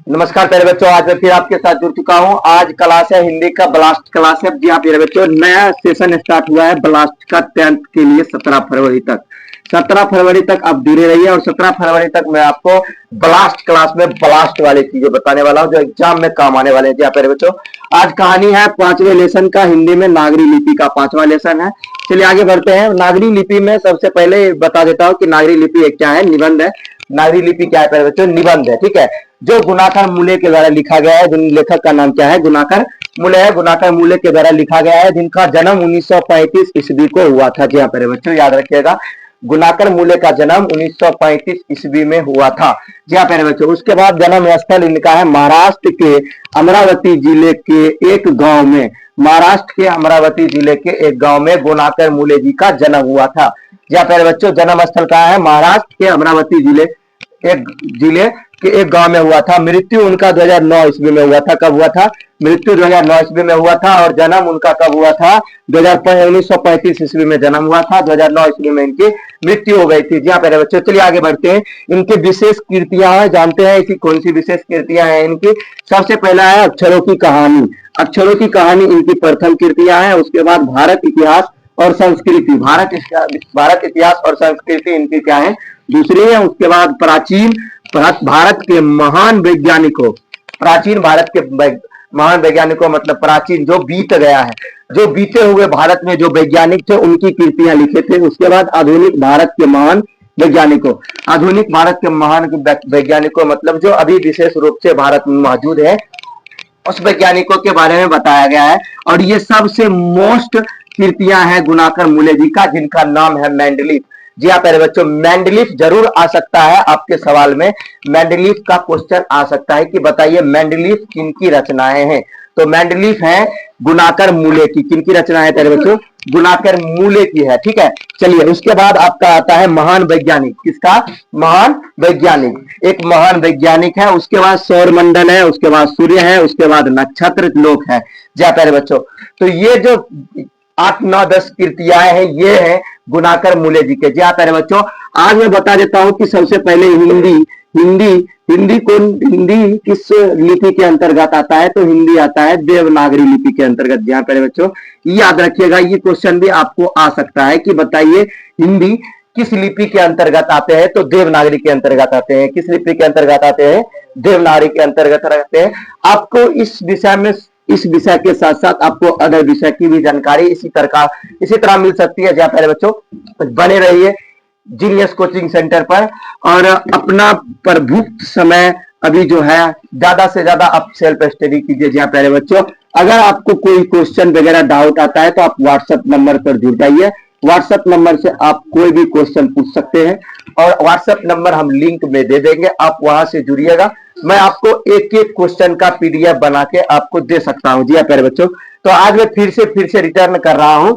नमस्कार प्यारे बच्चों, आज मैं फिर आपके साथ जुड़ चुका हूं। आज क्लास है हिंदी का ब्लास्ट क्लास है। जी हाँ प्यारे बच्चों, नया सेशन स्टार्ट हुआ है ब्लास्ट का 10th के लिए 17 फरवरी तक। 17 फरवरी तक आप जुड़े रहिए और 17 फरवरी तक मैं आपको ब्लास्ट क्लास में ब्लास्ट वाली चीजें बताने वाला हूं जो एग्जाम में काम आने वाले हैं। जी हाँ प्यारे बच्चों, आज कहानी है 5वें लेसन का, हिंदी में नागरी लिपि का 5वां लेसन है। चलिए आगे बढ़ते हैं। नागरी लिपि में सबसे पहले बता देता हूँ कि नागरी लिपि एक क्या है, निबंध है। नागरी लिपि क्या है प्यारे बच्चों, निबंध है। ठीक है, जो गुणाकर मूल्य के द्वारा लिखा गया है। जिन लेखक का नाम क्या है, गुणाकर मूल्य है। गुणाकर मूल्य के द्वारा लिखा गया है, जिनका जन्म 1935 ईस्वी को हुआ था। जी हाँ प्यारे बच्चों, याद रखिएगा, गुणाकर मूल्य का जन्म 1935 ईस्वी में हुआ था। जी हाँ प्यारे बच्चों, उसके बाद जन्म स्थल इनका है महाराष्ट्र के अमरावती जिले के एक गांव में। महाराष्ट्र के अमरावती जिले के एक गांव में गुणाकर मूल्य जी का जन्म हुआ था। जी हाँ प्यारे बच्चों, जन्म स्थल कहाँ है, महाराष्ट्र के अमरावती जिले के एक गांव में हुआ था। मृत्यु उनका 2009 ईस्वी में हुआ था। कब हुआ था, मृत्यु 2009 ईस्वी में हुआ था। और जन्म उनका कब हुआ था, 1935 ईस्वी में जन्म हुआ था। 2009 ईस्वी में इनकी मृत्यु हो गई थी। जी हाँ प्यारे बच्चों, चलिए आगे बढ़ते हैं। इनके विशेष कृतियां हैं, जानते हैं इनकी कौन सी विशेष कृतियां हैं इनकी। सबसे पहला है अक्षरों की कहानी। अक्षरों की कहानी इनकी प्रथम कृतियां है। उसके बाद भारत इतिहास और संस्कृति, भारत इतिहास और संस्कृति इनकी क्या है, दूसरी है। उसके बाद प्राचीन भारत के महान वैज्ञानिकों, प्राचीन भारत के महान वैज्ञानिकों मतलब प्राचीन जो बीत गया है, जो बीते हुए भारत में जो वैज्ञानिक थे उनकी कृतियां लिखे थे। उसके बाद आधुनिक भारत के महान वैज्ञानिकों, आधुनिक भारत के महान वैज्ञानिकों मतलब जो अभी विशेष रूप से भारत में मौजूद है, उस वैज्ञानिकों के बारे में बताया गया है। और ये सबसे मोस्ट कृतियां हैं गुणाकर मूल्य जी का, जिनका नाम है मेंडलीफ। जी हाँ प्यारे बच्चों, मेंडलीफ जरूर आ सकता है आपके सवाल में। मेंडलीफ का क्वेश्चन आ सकता है कि बताइए मेंडलीफ किनकी रचनाएं हैं। तो मेंडलीफ है गुणाकर मूल्य की। किनकी रचना है प्यारे बच्चों, गुणाकर मूल्य की है। ठीक है, चलिए उसके बाद आपका आता है महान वैज्ञानिक। किसका, महान वैज्ञानिक, एक महान वैज्ञानिक है। उसके बाद सौर मंडल है, उसके बाद सूर्य है, उसके बाद नक्षत्र लोक है। जी हाँ प्यारे बच्चों, तो ये जो 8 9 10 कृतियां हैं ये है गुणाकर मूल्य जी के। जी हाँ प्यारे बच्चों, आज मैं बता देता हूं कि सबसे पहले हिंदी किस लिपि के अंतर्गत आता है। तो हिंदी आता है देवनागरी लिपि के अंतर्गत। जी हाँ प्यारे बच्चों, याद रखिएगा, ये क्वेश्चन भी आपको आ सकता है कि बताइए हिंदी किस लिपि के अंतर्गत आते हैं। तो देवनागरी के अंतर्गत आते हैं। किस लिपि के अंतर्गत आते हैं, देवनागरी के अंतर्गत रहते हैं। आपको इस विषय के साथ साथ आपको अदर विषय की भी जानकारी इसी तरह मिल सकती है। जहाँ प्यारे बच्चों बने रहिए जीनियस कोचिंग सेंटर पर और अपना प्रभुक्त समय अभी जो है ज्यादा से ज्यादा आप सेल्फ स्टडी कीजिए। जी हाँ प्यारे बच्चों, अगर आपको कोई क्वेश्चन वगैरह डाउट आता है तो आप व्हाट्सएप नंबर पर जुड़ जाइए। व्हाट्सएप नंबर से आप कोई भी क्वेश्चन पूछ सकते हैं और व्हाट्सएप नंबर हम लिंक में दे देंगे, आप वहां से जुड़िएगा। मैं आपको एक एक क्वेश्चन का पीडीएफ बना के आपको दे सकता हूं। जी हाँ प्यारे बच्चों, तो आज मैं फिर से रिटर्न कर रहा हूं।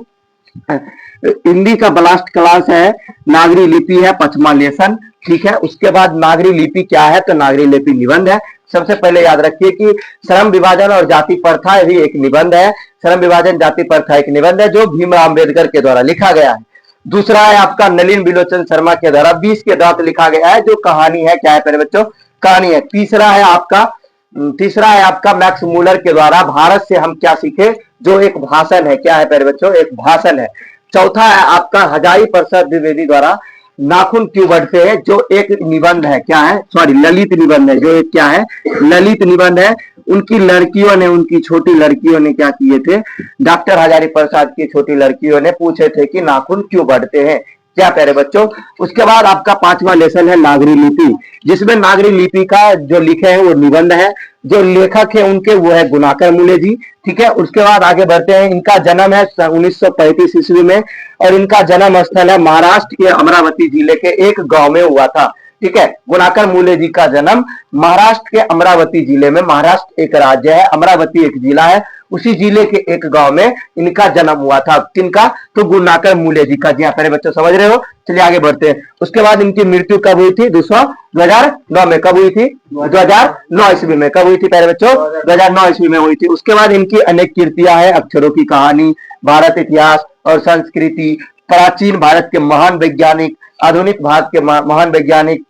हिंदी का ब्लास्ट क्लास है, नागरी लिपि है 5वां लेसन। ठीक है, उसके बाद नागरी लिपि क्या है, तो नागरी लिपि निबंध है। सबसे पहले याद रखिए कि श्रम विभाजन और जाति प्रथा भी एक निबंध है। श्रम विभाजन जाति प्रथा एक निबंध है जो भीमराव अम्बेडकर के द्वारा लिखा गया है। दूसरा है आपका नलिन बिलोचन शर्मा के द्वारा 20 के दांत लिखा गया है, जो कहानी है। क्या है प्यारे बच्चों, कहानी है। तीसरा है आपका मैक्स मूलर के द्वारा भारत से हम क्या सीखे, जो एक भाषण है। क्या है प्यारे बच्चों, एक भाषण है। चौथा है आपका हजारी प्रसाद द्विवेदी द्वारा नाखून क्यों बढ़ते हैं, जो एक निबंध है। क्या है, सॉरी ललित निबंध है, जो एक क्या है, ललित निबंध है। उनकी लड़कियों ने, उनकी छोटी लड़कियों ने क्या किए थे, डॉक्टर हजारी प्रसाद की छोटी लड़कियों ने पूछे थे कि नाखून क्यों बढ़ते हैं। क्या प्यारे बच्चों, उसके बाद आपका 5वां लेसन है नागरी लिपि, जिसमें नागरी लिपि का जो लिखे हैं वो निबंध है। जो लेखक है उनके वो है गुणाकर मूल्य जी। ठीक है, उसके बाद आगे बढ़ते हैं। इनका जन्म है 1935 ईस्वी में और इनका जन्म स्थल है महाराष्ट्र के अमरावती जिले के एक गांव में हुआ था। ठीक है, गुणाकर मूल्य जी का जन्म महाराष्ट्र के अमरावती जिले में, महाराष्ट्र एक राज्य है, अमरावती एक जिला है, उसी जिले के एक गांव में इनका जन्म हुआ था। किनका, तो गुणाकर मूल्य जी का। जी हाँ प्यारे बच्चों, समझ रहे हो। चलिए आगे बढ़ते हैं। उसके बाद इनकी मृत्यु कब हुई थी, 2009 में। कब हुई थी, 2009 ईस्वी में। कब हुई थी प्यारे बच्चों, 2009 ईस्वी में हुई थी। उसके बाद इनकी अनेक कृतियां हैं, अक्षरों की कहानी, भारत इतिहास और संस्कृति, प्राचीन भारत के महान वैज्ञानिक, आधुनिक भारत के महान वैज्ञानिक,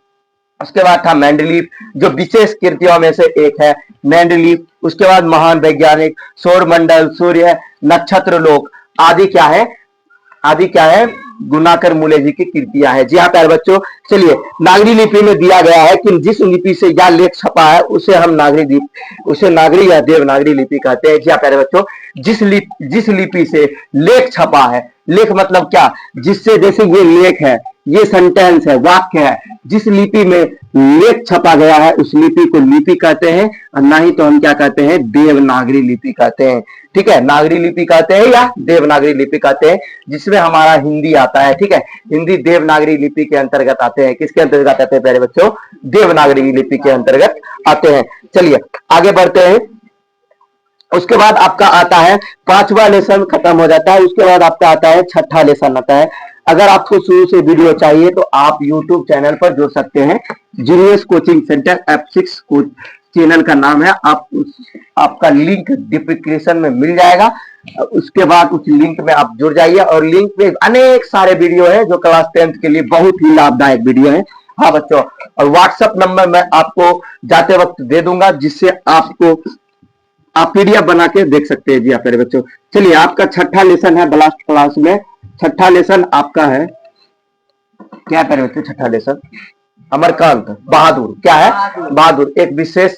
उसके बाद था मेंडलीव, जो विशेष कृतियों में से एक है मेंडलीव। उसके बाद महान वैज्ञानिक, सौरमंडल, सूर्य, नक्षत्र लोक आदि क्या है, आदि क्या है, गुणाकर मूले जी की कृतियां है। जी हाँ प्यारे बच्चों, चलिए नागरी लिपि में दिया गया है कि जिस लिपि से यह लेख छपा है उसे हम नागरी या देवनागरी लिपि कहते हैं। जी हाँ प्यारे बच्चों, जिस लिपि से लेख छपा है, लेख मतलब क्या, जिससे, जैसे ये लेख है, ये सेंटेंस है, वाक्य है, जिस लिपि में लेख छपा गया है उस लिपि को लिपि कहते हैं, और ना ही तो हम क्या कहते हैं, देवनागरी लिपि कहते हैं। ठीक है, नागरी लिपि कहते हैं या देवनागरी लिपि कहते हैं, जिसमें हमारा हिंदी आता है। ठीक है, हिंदी देवनागरी लिपि के अंतर्गत आते हैं। किसके अंतर्गत आते हैं प्यारे बच्चों, देवनागरी लिपि के अंतर्गत आते हैं। चलिए आगे बढ़ते हैं। उसके बाद आपका आता है 5वां लेसन, खत्म हो जाता है। उसके बाद आपका आता है 6ठा लेसन आता है। अगर आपको शुरू से वीडियो चाहिए तो आप YouTube चैनल पर जुड़ सकते हैं, genius coaching centre F6 coach channel का नाम है। आपका लिंक डिस्क्रिप्शन में मिल जाएगा। उसके बाद उस लिंक में आप जुड़ जाइए, और लिंक पे अनेक सारे वीडियो है जो क्लास 10th के लिए बहुत ही लाभदायक वीडियो है। हाँ बच्चों, और व्हाट्सएप नंबर मैं आपको जाते वक्त दे दूंगा, जिससे आप PDF बना के देख सकते हैं। जी आप मेरे बच्चों, चलिए आपका 6ठा लेसन है ब्लास्ट क्लास में। 6ठा लेसन आपका है क्या प्यारे बच्चों, 6ठा लेसन अमरकांत बहादुर। क्या है, बहादुर एक विशेष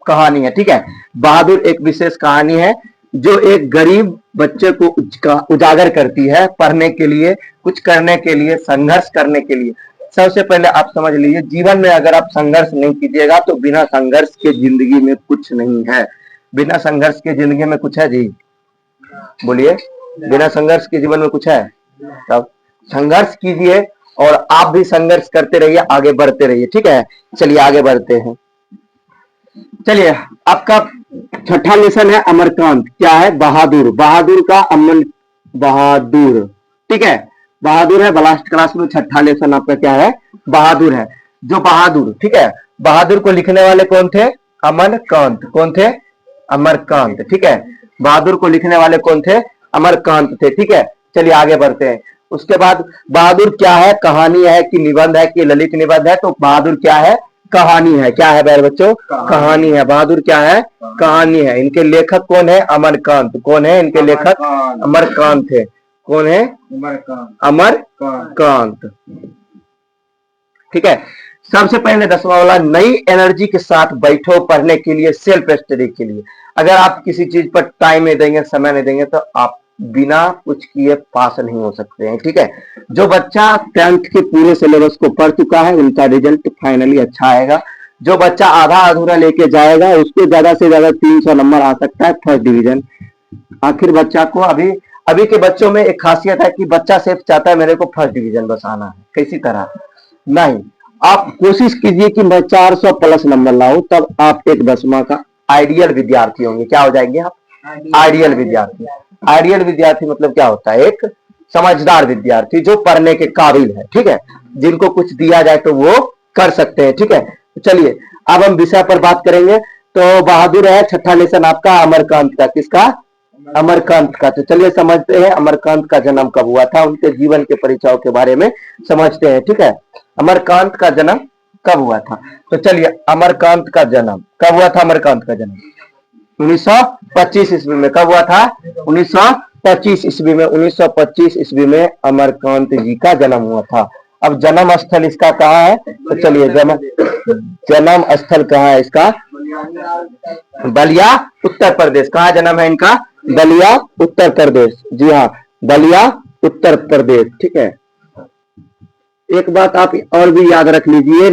कहानी है। ठीक है, बहादुर एक विशेष कहानी है जो एक गरीब बच्चे को उजागर करती है, पढ़ने के लिए, कुछ करने के लिए, संघर्ष करने के लिए। सबसे पहले आप समझ लीजिए, जीवन में अगर आप संघर्ष नहीं कीजिएगा तो बिना संघर्ष के जिंदगी में कुछ नहीं है। बिना संघर्ष के जिंदगी में कुछ है जी, बोलिए, बिना संघर्ष के जीवन में कुछ है? तब संघर्ष कीजिए और आप भी संघर्ष करते रहिए, आगे बढ़ते रहिए। ठीक है, चलिए आगे बढ़ते हैं। चलिए आपका 6ठा लेसन है अमरकांत। क्या है, बहादुर। बहादुर का अमन बहादुर। ठीक है, बहादुर है ब्लास्ट क्लास में। 6ठा लेसन आपका क्या है, बहादुर है। जो बहादुर, ठीक है, बहादुर को लिखने वाले कौन थे, अमरकांत। कौन थे, अमरकांत। ठीक है, बहादुर को लिखने वाले कौन थे, अमरकांत थे। ठीक है, चलिए आगे बढ़ते हैं। उसके बाद बहादुर क्या है, कहानी है कि निबंध है कि ललित निबंध है, तो बहादुर क्या है, कहानी है। क्या है प्यारे बच्चों, कहानी है। बहादुर क्या है, कहानी है। इनके लेखक कौन है, अमरकांत। कौन है इनके लेखक, अमरकांत है। कौन है, अमरकांत। ठीक है, सबसे पहले 10वां वाला, नई एनर्जी के साथ बैठो पढ़ने के लिए, सेल्फ स्टडी के लिए। अगर आप किसी चीज पर टाइम नहीं देंगे, समय नहीं देंगे, तो आप बिना कुछ किए पास नहीं हो सकते हैं। ठीक है, जो बच्चा 10th के पूरे सिलेबस को पढ़ चुका है उनका रिजल्ट फाइनली अच्छा आएगा। जो बच्चा आधा अधूरा लेके जाएगा उसको ज्यादा से ज्यादा 300 नंबर आ सकता है, फर्स्ट डिवीजन। आखिर बच्चा को अभी के बच्चों में एक खासियत है कि बच्चा सिर्फ चाहता है मेरे को फर्स्ट डिवीजन बस आना है, किसी तरह नहीं। आप कोशिश कीजिए कि मैं 400 प्लस नंबर लाऊं, तब आप एक 10वां का आइडियल विद्यार्थी होंगे। क्या हो जाएंगे आप, आइडियल विद्यार्थी। आइडियल विद्यार्थी मतलब क्या होता है, एक समझदार विद्यार्थी जो पढ़ने के काबिल है। ठीक है, जिनको कुछ दिया जाए तो वो कर सकते हैं। ठीक है, तो चलिए अब हम विषय पर बात करेंगे। तो बहादुर है 6ठा लेसन आपका अमरकांत का। किसका, अमरकांत का। तो चलिए समझते हैं अमरकांत का जन्म कब हुआ था, उनके जीवन के परिचय के बारे में समझते हैं। ठीक है, अमरकांत का जन्म कब हुआ था, तो चलिए अमरकांत का जन्म कब हुआ था। अमरकांत का जन्म 1925 ईस्वी में। कब हुआ था, 1925 ईस्वी में। 1925 ईस्वी में अमरकांत जी का जन्म हुआ था। अब जन्म स्थल इसका कहाँ है, तो चलिए जन्म स्थल कहाँ है इसका, बलिया उत्तर प्रदेश। कहाँ जन्म है इनका, बलिया उत्तर प्रदेश। जी हाँ, बलिया उत्तर प्रदेश। ठीक है, एक बात आप और भी याद रख लीजिए,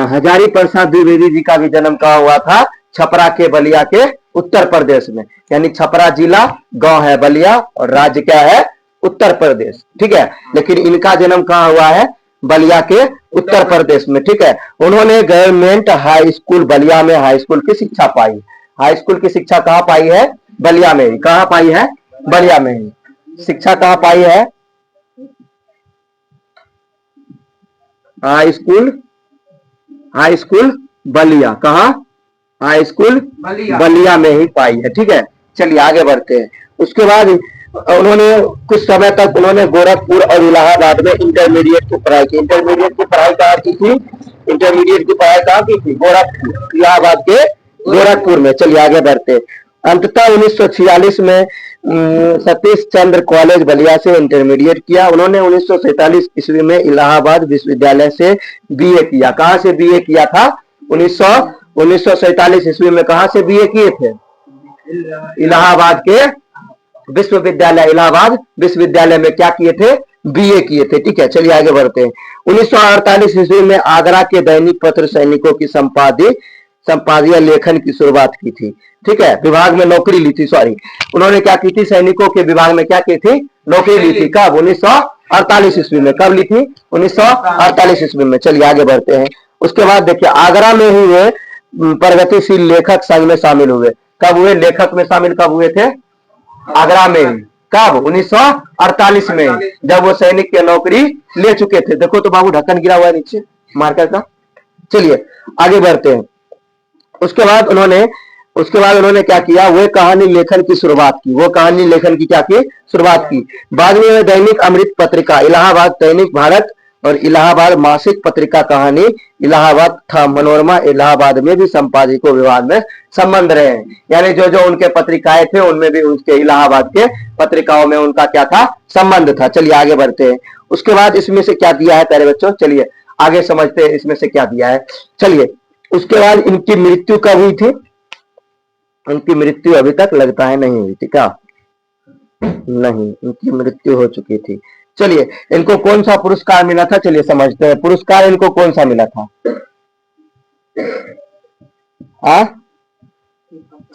हजारी प्रसाद द्विवेदी जी का भी जन्म कहाँ हुआ था, छपरा के बलिया के उत्तर प्रदेश में। यानी छपरा जिला, गांव है बलिया और राज्य क्या है, उत्तर प्रदेश। ठीक है, लेकिन इनका जन्म कहाँ हुआ है, बलिया के उत्तर प्रदेश में। ठीक है, उन्होंने गवर्नमेंट हाई स्कूल बलिया में हाई स्कूल की शिक्षा पाई। हाई स्कूल की शिक्षा कहाँ पाई है, बलिया में ही। कहाँ पाई है, बलिया में ही। शिक्षा कहाँ पाई है, हाई स्कूल बलिया। कहाँ, हाई स्कूल बलिया में ही पाई है। ठीक है, चलिए आगे बढ़ते हैं। उसके बाद उन्होंने कुछ समय तक उन्होंने गोरखपुर और इलाहाबाद में इंटरमीडिएट की पढ़ाई की। इंटरमीडिएट की पढ़ाई कहाँ की थी? इंटरमीडिएट की पढ़ाई कहाँ की थी? गोरखपुर, इलाहाबाद के गोरखपुर में। चलिए आगे बढ़ते। अंततः 1946 में सतीश चंद्र कॉलेज बलिया से इंटरमीडिएट किया। उन्होंने 1947 ईस्वी में इलाहाबाद विश्वविद्यालय से बीए किया। कहाँ से बीए किया था? 1947 ईस्वी में कहाँ से बीए किए थे? इलाहाबाद के विश्वविद्यालय, इलाहाबाद विश्वविद्यालय में क्या किए थे? बीए किए थे। ठीक है, चलिए आगे बढ़ते हैं। 1948 ईस्वी में आगरा के दैनिक पत्र सैनिकों की संपादकीय लेखन की शुरुआत की थी। ठीक है, विभाग में नौकरी ली थी। सॉरी, उन्होंने क्या की थी? सैनिकों के विभाग में क्या की थी? नौकरी ली थी। कब? 1948 ईस्वी में। कब ली थी? 1948 ईस्वी में। चलिए आगे बढ़ते हैं। उसके बाद देखिए, आगरा में ही वे प्रगतिशील लेखक संघ में शामिल हुए। कब हुए? लेखक में शामिल कब हुए थे? आगरा में। कब? 1948 में, जब वो सैनिक की नौकरी ले चुके थे। देखो तो बाबू, ढक्कन गिरा हुआ है नीचे मार्कर का। चलिए आगे बढ़ते हैं। उसके बाद उन्होंने क्या किया? वो कहानी लेखन की शुरुआत की। वो कहानी लेखन की क्या की? शुरुआत की। बाद में दैनिक अमृत पत्रिका, इलाहाबाद दैनिक भारत और इलाहाबाद मासिक पत्रिका कहानी इलाहाबाद तथा मनोरमा इलाहाबाद में भी संपादकों विभाग में संबंध रहे हैं। यानी जो जो उनके पत्रिकाएं थे उनमें भी उनके इलाहाबाद के पत्रिकाओं में उनका क्या था? संबंध था। चलिए आगे बढ़ते हैं। उसके बाद इसमें से क्या दिया है प्यारे बच्चों? चलिए आगे समझते हैं इसमें से क्या दिया है। चलिए, उसके बाद इनकी मृत्यु कब हुई थी? उनकी मृत्यु अभी तक लगता है नहीं हुई थी। क्या? नहीं, उनकी मृत्यु हो चुकी थी। चलिए, इनको कौन सा पुरस्कार मिला था? चलिए समझते हैं। पुरस्कार इनको कौन सा मिला था?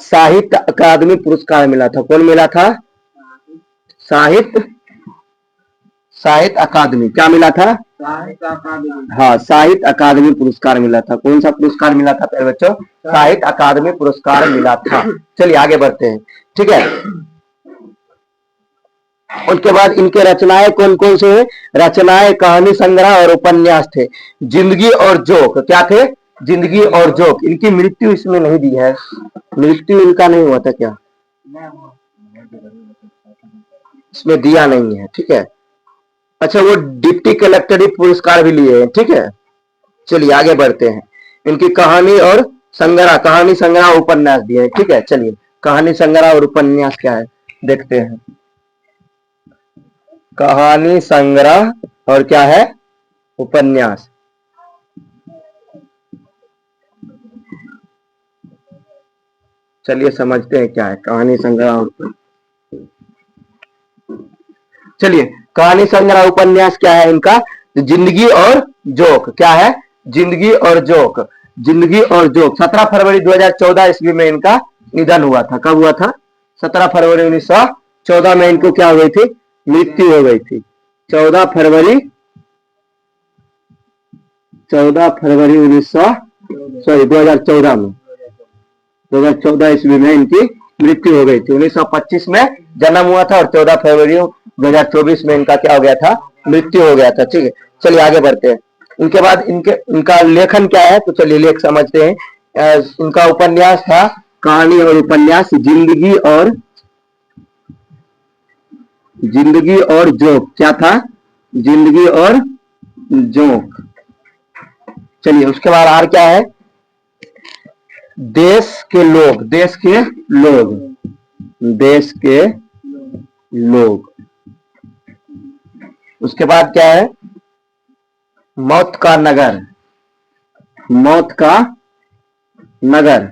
साहित्य अकादमी पुरस्कार मिला था। कौन मिला था? साहित्य अकादमी। क्या मिला था? हाँ, साहित्य अकादमी पुरस्कार मिला था। कौन सा पुरस्कार मिला था प्यारे बच्चों? साहित्य अकादमी पुरस्कार मिला था। चलिए आगे बढ़ते हैं। ठीक है, उसके बाद इनके रचनाएं कौन कौन से हैं? रचनाएं कहानी संग्रह और उपन्यास थे। जिंदगी और जोक क्या थे? जिंदगी और जोक। इनकी मृत्यु इसमें नहीं दी है। मृत्यु इनका नहीं हुआ था क्या? इसमें दिया नहीं है। ठीक है, अच्छा, वो डिप्टी कलेक्टर पुरस्कार भी लिए हैं। ठीक है, चलिए आगे बढ़ते हैं। इनकी कहानी और संग्रह, कहानी संग्रह उपन्यास दिए हैं। ठीक है, चलिए कहानी संग्रह और उपन्यास क्या है देखते हैं। कहानी संग्रह और क्या है? उपन्यास। चलिए समझते हैं क्या है कहानी संग्रह और चलिए, कहानी संग्रह उपन्यास क्या है इनका? जिंदगी और जोक। क्या है? जिंदगी और जोक। जिंदगी और जोक। 17 फरवरी 2014 ईस्वी में इनका निधन हुआ था। कब हुआ था? 17 फरवरी 1914 में इनको क्या हो गई थी? मृत्यु हो गई थी। 14 फरवरी 2014 में, 2014 ईस्वी में इनकी मृत्यु हो गई थी। 1925 में जन्म हुआ था और 14 फरवरी 2024 में इनका क्या हो गया था? मृत्यु हो गया था। ठीक है, चलिए आगे बढ़ते हैं। इनके बाद इनका लेखन क्या है? तो चलिए लेख समझते हैं। इनका उपन्यास था कहानी और उपन्यास जिंदगी और जोक। क्या था? जिंदगी और जोक। चलिए, उसके बाद और क्या है? देश के लोग। देश के लोग। उसके बाद क्या है? मौत का नगर। मौत का नगर।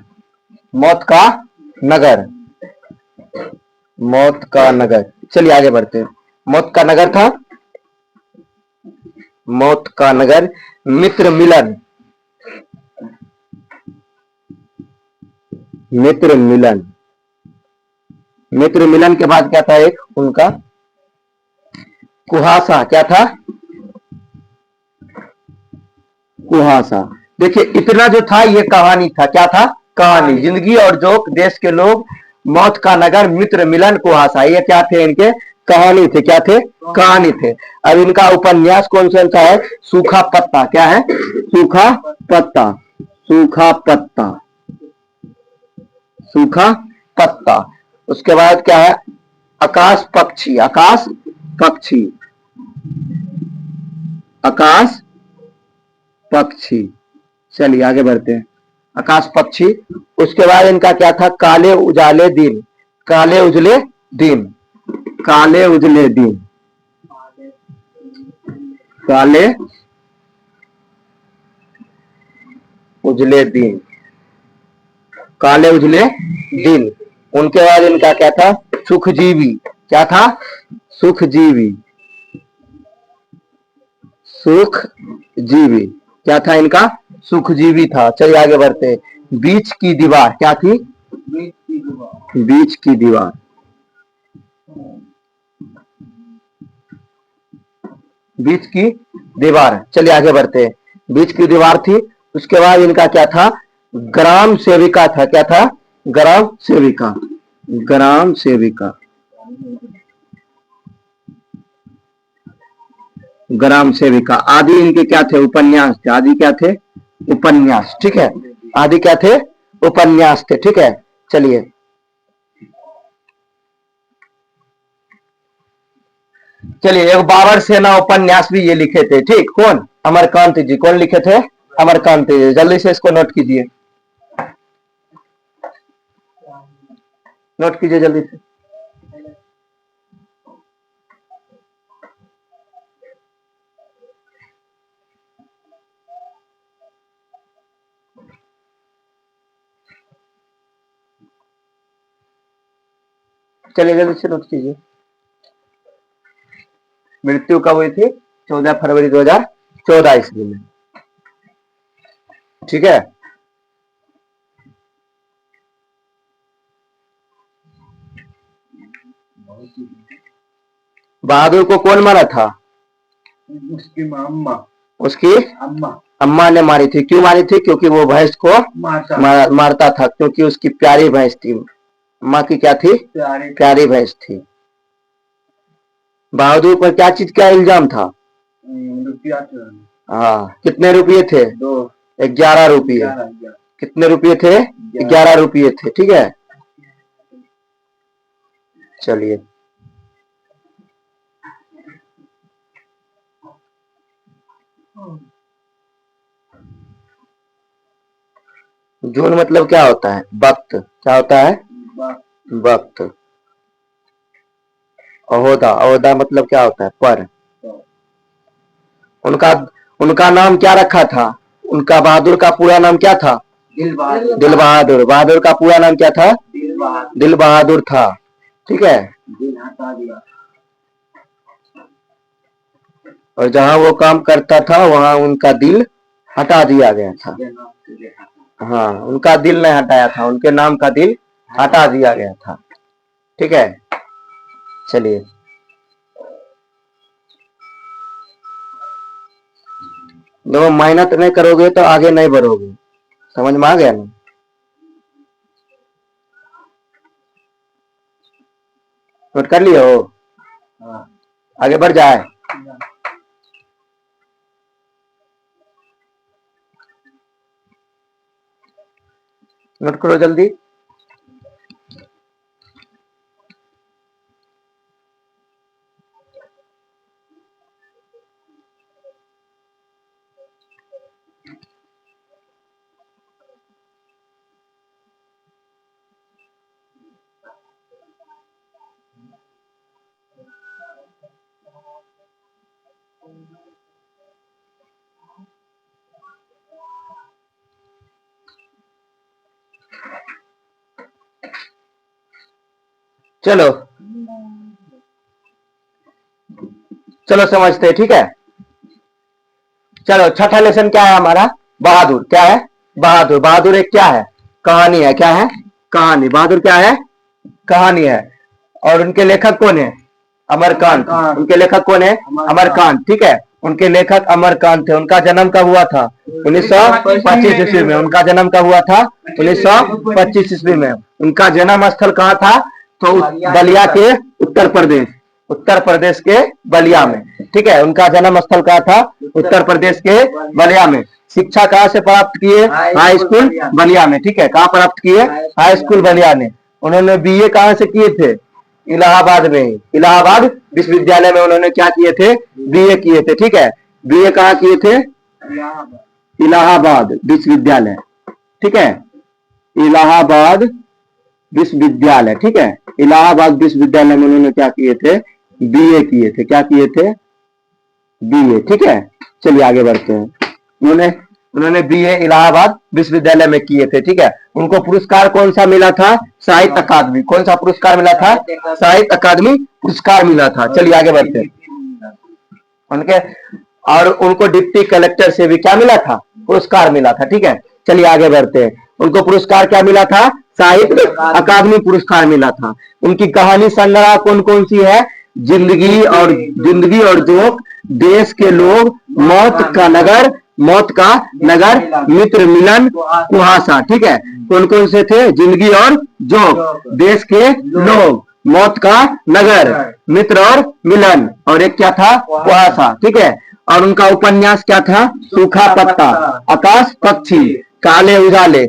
चलिए आगे बढ़ते हैं। मौत का नगर था। मौत का नगर। मित्र मिलन। मित्र मिलन के बाद क्या था? एक उनका कुहासा। क्या था? कुहासा। देखिए, इतना जो था ये कहानी था। क्या था? कहानी। जिंदगी और जोक, देश के लोग, मौत का नगर, मित्र मिलन, कुहासा, ये क्या थे? इनके कहानी थे। क्या थे? कहानी थे। अब इनका उपन्यास कौन सा है? सूखा पत्ता। क्या है? सूखा पत्ता। उसके बाद क्या है? आकाश पक्षी, आकाश पक्षी, आकाश पक्षी। चलिए आगे बढ़ते हैं। आकाश पक्षी। उसके बाद इनका क्या था? काले उजाले दिन, काले उजले दिन, काले उजले दिन, काले उजले दिन, काले उजले दिन। उनके बाद इनका क्या था? सुखजीवी। क्या था? सुखजीवी, सुखजीवी। क्या था इनका? सुखजीवी था। चलिए आगे बढ़ते हैं। बीच की दीवार। क्या थी? बीच की दीवार, बीच की दीवार। चलिए आगे बढ़ते हैं। बीच की दीवार थी। उसके बाद इनका क्या था? ग्राम सेविका था। क्या था? ग्राम सेविका, ग्राम सेविका, ग्राम सेविका। आदि इनके क्या थे? उपन्यास थे। आदि क्या थे? उपन्यास। ठीक है, आदि क्या थे? उपन्यास थे। ठीक है, चलिए चलिए। एक बाबर सेना उपन्यास भी ये लिखे थे। ठीक, कौन? अमरकांत जी। कौन लिखे थे? अमरकांत जी। जल्दी से इसको नोट कीजिए, नोट कीजिए जल्दी से। चलिए जल्दी से नोट कीजिए। मृत्यु कब हुई थी? 14 फरवरी 2014 ईस्वी में। ठीक है, बहादुर को कौन मारा था? उसकी अम्मा, उसकी अम्मा ने मारी थी। क्यों मारी थी? क्योंकि वो भैंस को मारता था, क्योंकि उसकी प्यारी भैंस थी। अम्मा की क्या थी? प्यारी भैंस थी। बहादुर पर क्या चीज का इल्जाम था? रुपया। हाँ, कितने रुपये थे? 11 रुपये। कितने रुपये थे? 11 रुपये थे। ठीक है, चलिए। जून मतलब क्या होता है? वक्त। क्या होता है? वक्त। अहोदा, अहोदा मतलब क्या होता है? पर। उनका उनका नाम क्या रखा था? उनका बहादुर का पूरा नाम क्या था? दिल बहादुर। दिल बहादुर। बहादुर का पूरा नाम क्या था? दिल बहादुर था। ठीक है, दिल हटा दिया। और जहां वो काम करता था वहां उनका दिल हटा दिया गया था। हाँ, उनका दिल नहीं हटाया था, उनके नाम का दिल हटा दिया गया था। ठीक है, चलिए। देखो, मेहनत नहीं करोगे तो आगे नहीं बढ़ोगे। समझ में आ गया ना? नोट कर लियो? आगे बढ़ जाए। नोट करो जल्दी। चलो चलो समझते हैं। ठीक है, चलो छठा लेसन क्या है हमारा? बहादुर। क्या है? बहादुर। बहादुर एक क्या है? कहानी है। क्या है? कहानी। बहादुर क्या है? कहानी है। और उनके लेखक कौन है? अमरकांत। उनके लेखक कौन है? अमरकांत। ठीक है, उनके लेखक अमरकांत थे। उनका जन्म कब हुआ था? 1925 ईस्वी में। उनका जन्म कब हुआ था? 1925 ईस्वी में। उनका जन्म स्थल कहाँ था? तो बलिया के उत्तर प्रदेश, उत्तर प्रदेश के बलिया में। ठीक है, उनका जन्म स्थल कहाँ था? उत्तर प्रदेश के बलिया में। शिक्षा कहाँ से प्राप्त किए? हाई स्कूल बलिया में। ठीक है, कहाँ प्राप्त किए? हाई स्कूल बलिया में। उन्होंने बीए कहाँ से किए थे? इलाहाबाद में, इलाहाबाद विश्वविद्यालय में उन्होंने क्या किए थे, बीए किए थे। ठीक है, बीए कहाँ किए थे, इलाहाबाद विश्वविद्यालय। ठीक है, इलाहाबाद विश्वविद्यालय। ठीक है, इलाहाबाद विश्वविद्यालय में उन्होंने क्या किए थे, बीए किए थे। क्या किए थे, बीए। ठीक है, चलिए आगे बढ़ते हैं। उन्होंने बीए इलाहाबाद विश्वविद्यालय में किए थे। ठीक है, उनको पुरस्कार कौन सा मिला था, साहित्य अकादमी। कौन सा पुरस्कार मिला था, साहित्य अकादमी पुरस्कार मिला था। चलिए आगे बढ़ते हैं। उनके और उनको डिप्टी कलेक्टर से भी क्या मिला था, पुरस्कार मिला था। ठीक है, चलिए आगे बढ़ते हैं। उनको पुरस्कार क्या मिला था, साहित्य अकादमी पुरस्कार मिला था। उनकी कहानी संग्रह कौन कौन सी है, जिंदगी और जोक, देश के लोग, मौत का नगर, मित्र मिलन, कुहासा। ठीक है, कौन कौन से थे, जिंदगी और जोक, देश के लोग, मौत का नगर, मित्र और मिलन, और एक क्या था, कुहासा। ठीक है, और उनका उपन्यास क्या था, सूखा पत्ता, आकाश पक्षी, काले उजाले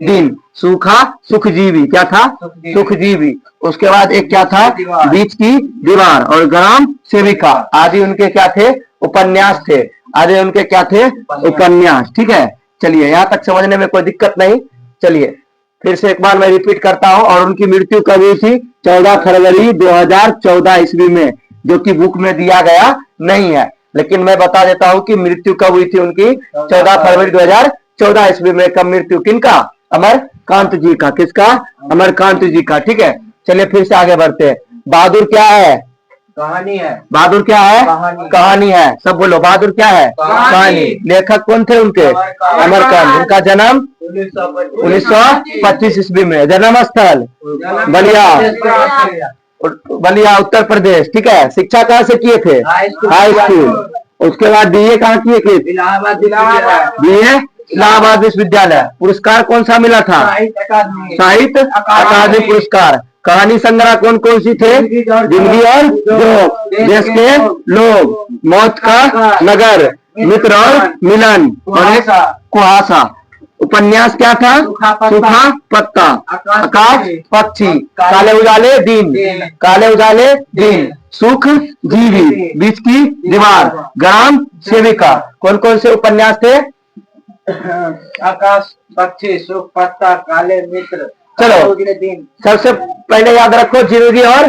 दिन, सूखा सुखजीवी। क्या था, सुखजीवी। उसके बाद एक क्या था, बीच की दीवार और ग्राम सेविका आदि उनके क्या थे, उपन्यास थे। आदि उनके क्या थे, उपन्यास। ठीक है, चलिए यहाँ तक समझने में कोई दिक्कत नहीं। चलिए फिर से एक बार मैं रिपीट करता हूँ। और उनकी मृत्यु कब हुई थी, 14 फरवरी 2014 ईस्वी में, जो कि बुक में दिया गया नहीं है, लेकिन मैं बता देता हूँ कि मृत्यु कब हुई थी उनकी, 14 फरवरी 2014 ईस्वी में। कब मृत्यु, किनका, अमरकांत जी का। किसका, अमरकांत जी का। ठीक है, चलिए फिर से आगे बढ़ते हैं। बहादुर क्या है, कहानी है। बहादुर क्या है, कहानी है। सब बोलो, बहादुर क्या है, कहानी। लेखक कौन थे उनके, अमरकांत। उनका जन्म 1925 ईस्वी में। जन्म स्थल बलिया उत्तर प्रदेश। ठीक है, शिक्षा कहाँ से किए थे, हाई स्कूल। उसके बाद बीए कहाँ किए थे, बीए इलाहाबाद विश्वविद्यालय। पुरस्कार कौन सा मिला था, साहित्य अकादमी पुरस्कार। कहानी संग्रह कौन कौन सी थे, जिंदगी और जोक, देश के लोग, मौत का नगर, मित्र और मिलन, और एक कुहासा। उपन्यास क्या था, सूखा पत्ता, आकाश पक्षी, काले उजाले दिन, सुख जीवी, बीच की दीवार, ग्राम सेविका। कौन कौन से उपन्यास थे, आकाश पक्षी, सुख पत्ता, काले मित्र। चलो सबसे पहले याद रखो, जिंदगी और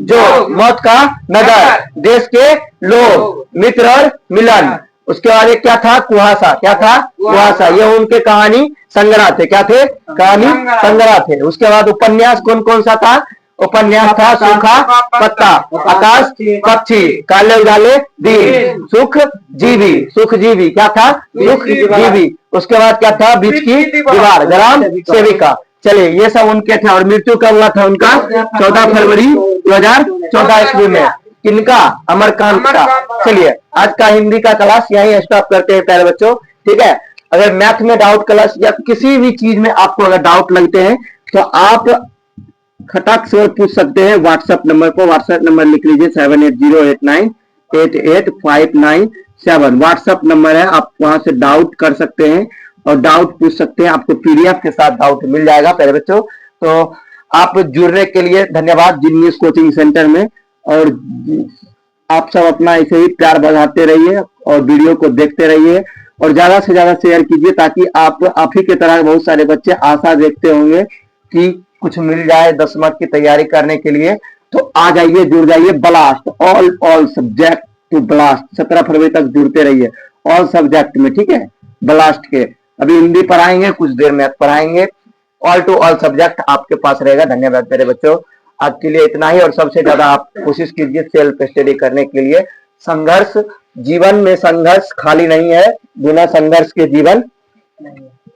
जोक, मौत का नगर, देश के लोग, मित्र और मिलन। उसके बाद एक क्या था, कुहासा। क्या था, कुहासा। ये उनके कहानी संग्रह थे। क्या थे, कहानी संग्रह थे। उसके बाद उपन्यास कौन कौन सा था, उपन्यास था सूखा पत्ता, आकाश पक्षी, काले उजाले दिन, सुख जीवी। क्या था, सुख जीवी। उसके बाद क्या था, बीच की दीवार, ग्राम सेविका। चलिए ये सब उनके थे। और मृत्यु कब हुआ था उनका, 14 फरवरी 2014 ईस्वी में। किनका, अमरकांत का। चलिए आज का हिंदी का क्लास यही स्टॉप करते हैं प्यारे बच्चों। ठीक है, अगर मैथ में डाउट क्लास या किसी भी चीज में आपको अगर डाउट लगते हैं तो आप खटाक से पूछ सकते हैं व्हाट्सएप नंबर को। व्हाट्सएप नंबर लिख लीजिए 7808988597। व्हाट्सएप नंबर है, आप वहां से डाउट कर सकते हैं और डाउट पूछ सकते हैं। आपको पीडीएफ के साथ डाउट मिल जाएगा प्यारे बच्चों। तो आप जुड़ने के लिए धन्यवाद जीनियस कोचिंग सेंटर में। और आप सब अपना ऐसे ही प्यार बढ़ाते रहिए और वीडियो को देखते रहिए और ज्यादा से ज्यादा शेयर कीजिए, ताकि आप ही के तरह बहुत सारे बच्चे आशा देखते होंगे कि कुछ मिल जाए 10वीं की तैयारी करने के लिए। तो आ जाइए, जुड़ जाइए। Blast all subject to blast 17 फरवरी तक जुड़ते रहिए ऑल सब्जेक्ट में। ठीक है, ब्लास्ट के अभी हिंदी पढ़ाएंगे, कुछ देर मैथ पढ़ाएंगे। ऑल टू ऑल सब्जेक्ट आपके पास रहेगा। धन्यवाद मेरे बच्चों, आज के लिए इतना ही। और सबसे ज्यादा आप कोशिश कीजिए सेल्फ स्टडी करने के लिए। संघर्ष, जीवन में संघर्ष खाली नहीं है, बिना संघर्ष के जीवन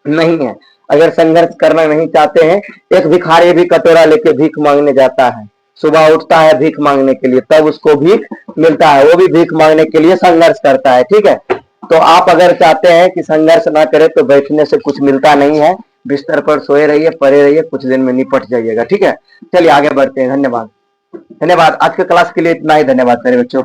नहीं है। अगर संघर्ष करना नहीं चाहते हैं, एक भिखारी भी कटोरा लेके भीख मांगने जाता है, सुबह उठता है भीख मांगने के लिए, तब उसको भीख मिलता है। वो भी भीख मांगने के लिए संघर्ष करता है। ठीक है, तो आप अगर चाहते हैं कि संघर्ष ना करें तो बैठने से कुछ मिलता नहीं है। बिस्तर पर सोए रहिए, पड़े रहिए, कुछ दिन में निपट जाइएगा। ठीक है, चलिए आगे बढ़ते हैं। धन्यवाद। आज के क्लास के लिए इतना ही। धन्यवाद मेरे बच्चों।